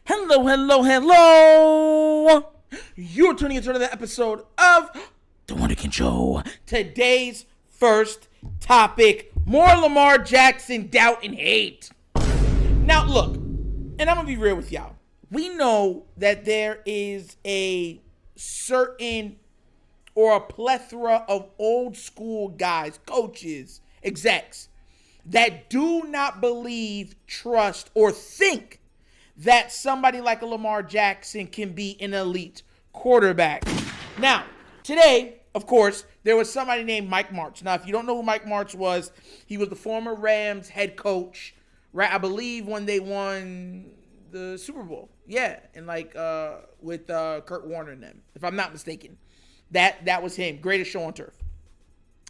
Hello, hello, hello. You're tuning into another episode of The Wunderkind Show. Today's first topic, more Lamar Jackson doubt and hate. Now, look, and I'm going to be real with y'all. We know that there is a certain or a plethora of old school guys, coaches, execs, that do not believe, trust, or think that somebody like a Lamar Jackson can be an elite quarterback. Now, today, of course, there was somebody named Mike Martz. Now, if you don't know who Mike Martz was, he was the former Rams head coach, right? I believe when they won the Super Bowl. Yeah, and with Kurt Warner and them, if I'm not mistaken. That was him. Greatest show on turf.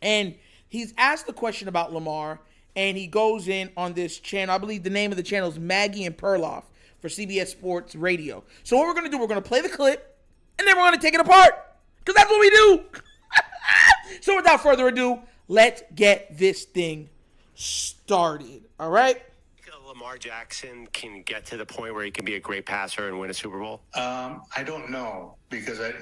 And he's asked the question about Lamar, and he goes in on this channel. I believe the name of the channel is Maggie and Perloff for CBS Sports Radio. So what we're going to do, we're going to play the clip, and then we're going to take it apart, because that's what we do. So without further ado, let's get this thing started, all right? Lamar Jackson can get to the point where he can be a great passer and win a Super Bowl? I don't know, because they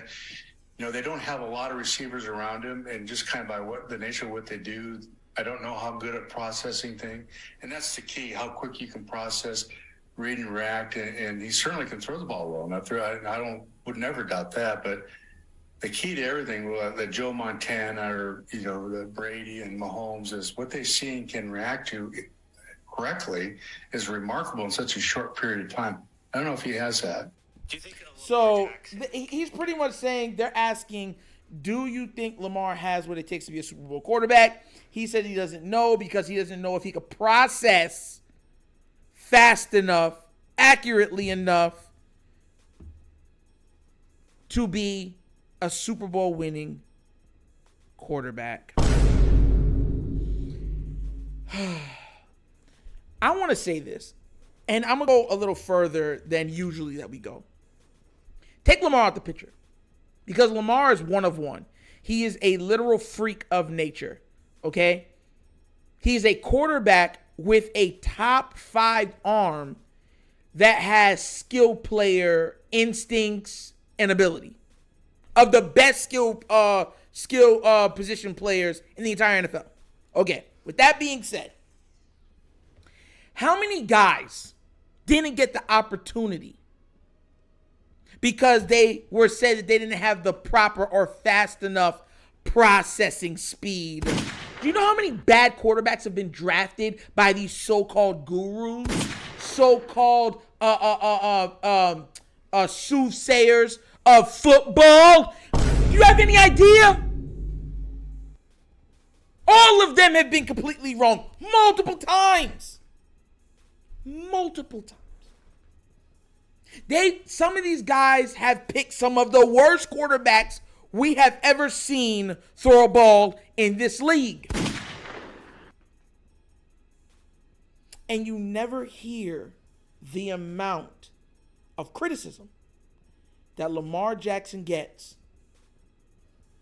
don't have a lot of receivers around him, and just kind of by what the nature of what they do, I don't know how good at processing things, and that's the key, how quick you can process, read and react, and he certainly can throw the ball well. Now, I would never doubt that, but the key to everything that Joe Montana or the Brady and Mahomes is what they see and can react to correctly is remarkable in such a short period of time. I don't know if he has that. Do you think so? He's pretty much saying, they're asking, do you think Lamar has what it takes to be a Super Bowl quarterback? He said he doesn't know, because he doesn't know if he could process fast enough, accurately enough to be a Super Bowl winning quarterback. I want to say this, and I'm going to go a little further than usually that we go. Take Lamar out the picture, because Lamar is one of one. He is a literal freak of nature, okay? He's a quarterback with a top 5 arm that has skill player instincts and ability. Of the best skill position players in the entire NFL. Okay, with that being said, how many guys didn't get the opportunity because they were said that they didn't have the proper or fast enough processing speed? Do you know how many bad quarterbacks have been drafted by these so-called gurus, so-called soothsayers of football? Do you have any idea? All of them have been completely wrong multiple times. Multiple times. Some of these guys have picked some of the worst quarterbacks we have ever seen throw a ball in this league. And you never hear the amount of criticism that Lamar Jackson gets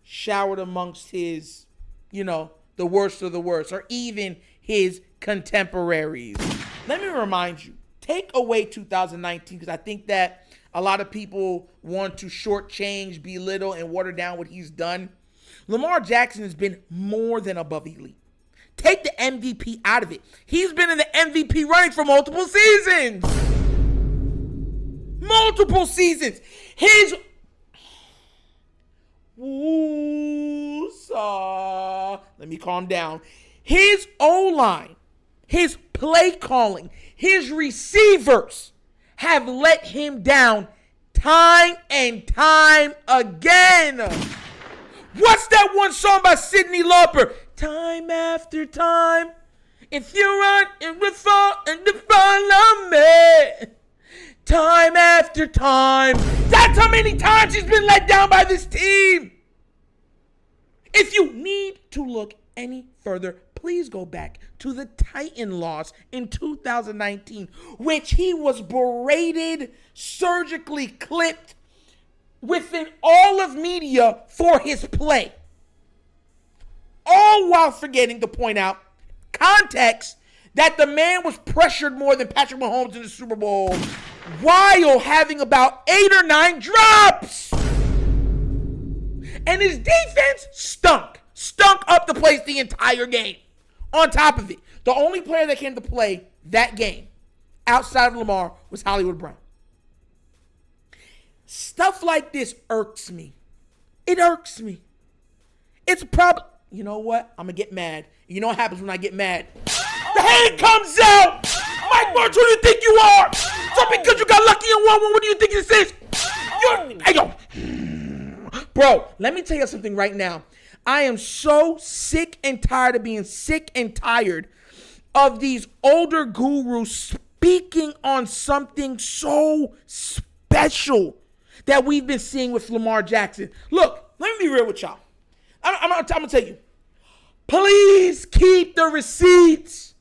showered amongst his, the worst of the worst, or even his contemporaries. Let me remind you, take away 2019, because I think that a lot of people want to shortchange, belittle, and water down what he's done. Lamar Jackson has been more than above elite. Take the MVP out of it. He's been in the MVP running for multiple seasons. Multiple seasons. Let me calm down. His O-line, his play calling, his receivers have let him down time and time again. What's that one song by Cyndi Lauper? Time after time, if you run, it will fall and follow me. Time after time. That's how many times he's been let down by this team. If you need to look any further, please go back to the Titan loss in 2019, which he was berated, surgically clipped within all of media for his play. All while forgetting to point out context that the man was pressured more than Patrick Mahomes in the Super Bowl while having about 8 or 9 drops. And his defense stunk up the place the entire game. On top of it, the only player that came to play that game outside of Lamar was Hollywood Brown. Stuff like this irks me. It irks me. It's probably, you know what? I'm going to get mad. You know what happens when I get mad? The hand comes out. Mike Martz, who do you think you are? So because you got lucky and won, what do you think this is? Hey, yo. Bro, let me tell you something right now. I am so sick and tired of being sick and tired of these older gurus speaking on something so special that we've been seeing with Lamar Jackson. Look, let me be real with y'all. I'm going to tell you. Please keep the receipts.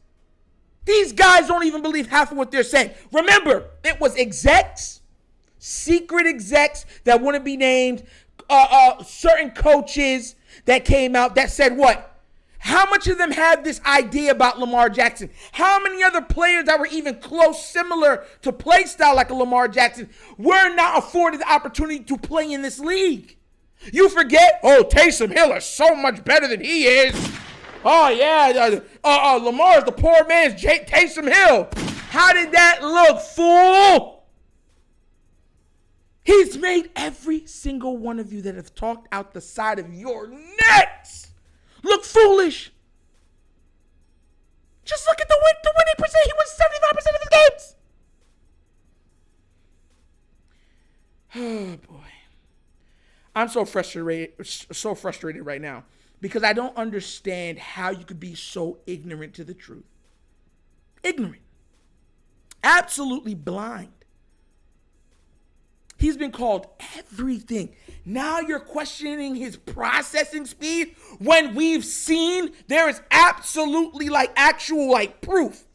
These guys don't even believe half of what they're saying. Remember, it was execs, secret execs that wouldn't be named, certain coaches that came out that said what? How much of them had this idea about Lamar Jackson? How many other players that were even close, similar to play style like a Lamar Jackson were not afforded the opportunity to play in this league? You forget, Taysom Hill is so much better than he is. Oh, yeah, Lamar is the poor man's Taysom Hill. How did that look, fool? He's made every single one of you that have talked out the side of your necks look foolish. Just look at the winning percent. He wins 75% of his games. Oh, boy. I'm so frustrated right now because I don't understand how you could be so ignorant to the truth. Ignorant. Absolutely blind. He's been called everything. Now you're questioning his processing speed when we've seen there is absolutely actual proof,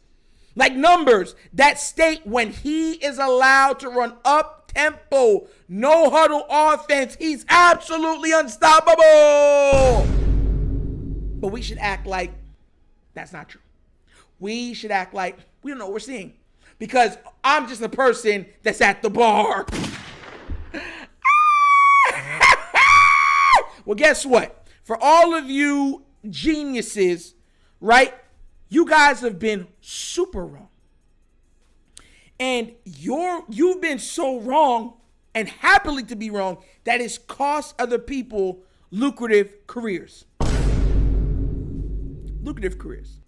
numbers that state when he is allowed to run up tempo, no huddle offense, he's absolutely unstoppable. But we should act like that's not true. We should act like we don't know what we're seeing because I'm just a person that's at the bar. Well, guess what? For all of you geniuses, right? You guys have been super wrong. And you've been so wrong and happily to be wrong that it's cost other people lucrative careers. Lucrative careers.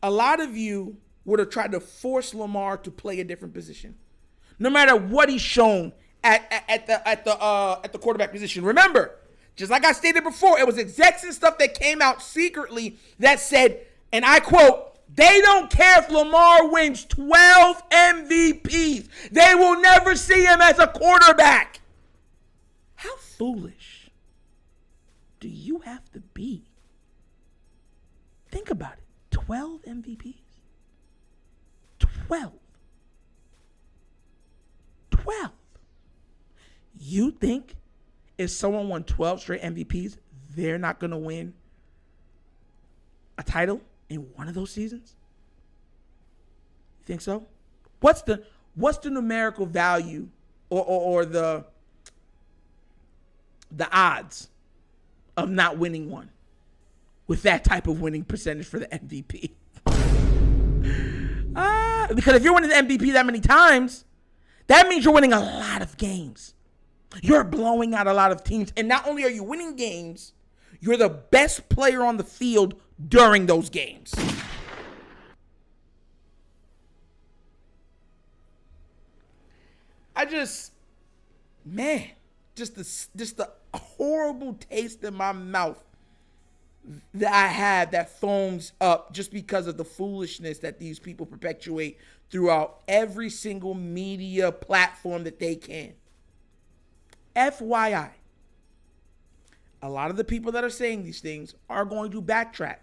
A lot of you would have tried to force Lamar to play a different position. No matter what he's shown at the quarterback position. Remember, just like I stated before, it was execs and stuff that came out secretly that said, and I quote, they don't care if Lamar wins 12 MVPs. They will never see him as a quarterback. How foolish do you have to be? Think about it. 12 MVPs. 12. You think if someone won 12 straight MVPs, they're not going to win a title in one of those seasons? You think so? What's the numerical value or the odds of not winning one with that type of winning percentage for the MVP? Because if you're winning the MVP that many times, that means you're winning a lot of games. You're blowing out a lot of teams. And not only are you winning games, you're the best player on the field during those games. Just the horrible taste in my mouth that I have that foams up just because of the foolishness that these people perpetuate throughout every single media platform that they can. FYI, a lot of the people that are saying these things are going to backtrack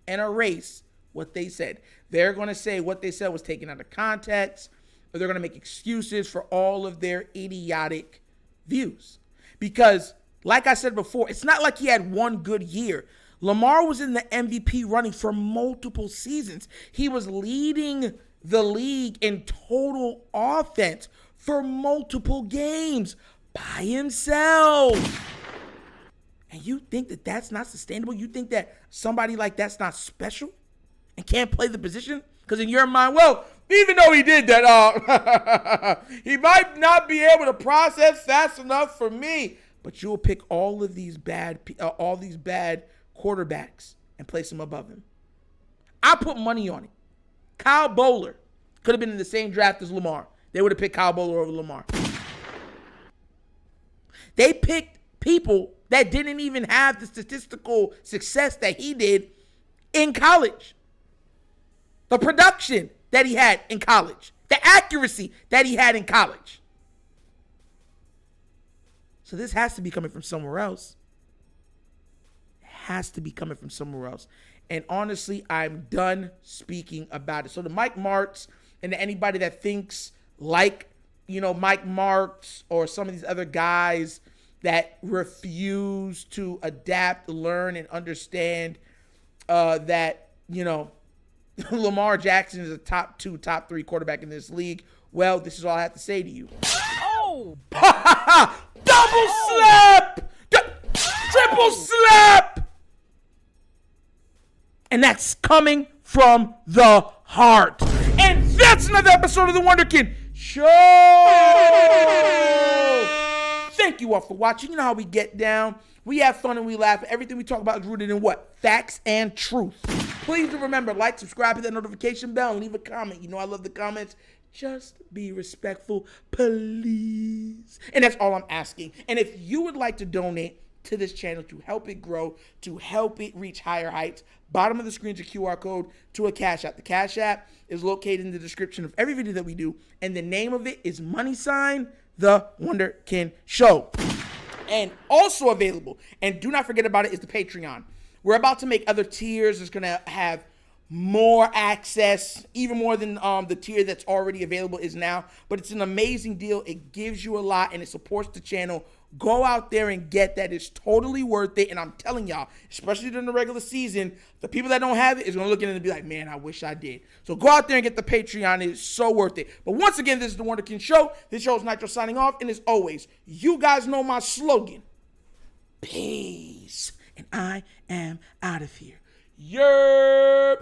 and erase what they said. They're going to say what they said was taken out of context, or they're going to make excuses for all of their idiotic views. Because, like I said before, it's not like he had one good year. Lamar was in the MVP running for multiple seasons. He was leading the league in total offense for multiple games by himself. And you think that that's not sustainable? You think that somebody like that's not special and can't play the position? Because in your mind, well, even though he did that, he might not be able to process fast enough for me. But you'll pick all these bad quarterbacks and place them above him. I put money on it. Kyle Bowler could have been in the same draft as Lamar. They would have picked Kyle Bowler over Lamar. They picked people that didn't even have the statistical success that he did in college. The production that he had in college. The accuracy that he had in college. So this has to be coming from somewhere else. It has to be coming from somewhere else. And honestly, I'm done speaking about it. So to Mike Martz and to anybody that thinks like, Mike Martz or some of these other guys that refuse to adapt, learn, and understand that, Lamar Jackson is a top 2, top 3 quarterback in this league. Well, this is all I have to say to you. Oh! Double slap! Triple slap! And that's coming from the heart. And that's another episode of The Wunderkind Show! Thank you all for watching. You know how we get down. We have fun and we laugh. Everything we talk about is rooted in what? Facts and truth. Please do remember, like, subscribe, hit that notification bell, and leave a comment. I love the comments. Just be respectful, please. And that's all I'm asking. And if you would like to donate to this channel to help it grow, to help it reach higher heights, bottom of the screen is a QR code to a Cash App. The Cash App is located in the description of every video that we do, and the name of it is The Wunderkind Show. And also available, and do not forget about it, is the Patreon. We're about to make other tiers. It's going to have more access, even more than the tier that's already available is now. But it's an amazing deal. It gives you a lot, and it supports the channel. Go out there and get that. It's totally worth it. And I'm telling y'all, especially during the regular season, the people that don't have it is going to look at it and be like, man, I wish I did. So go out there and get the Patreon. It is so worth it. But once again, this is The Wunderkind Show. This show is Nitro signing off. And as always, you guys know my slogan. Peace. And I am out of here. Yerp.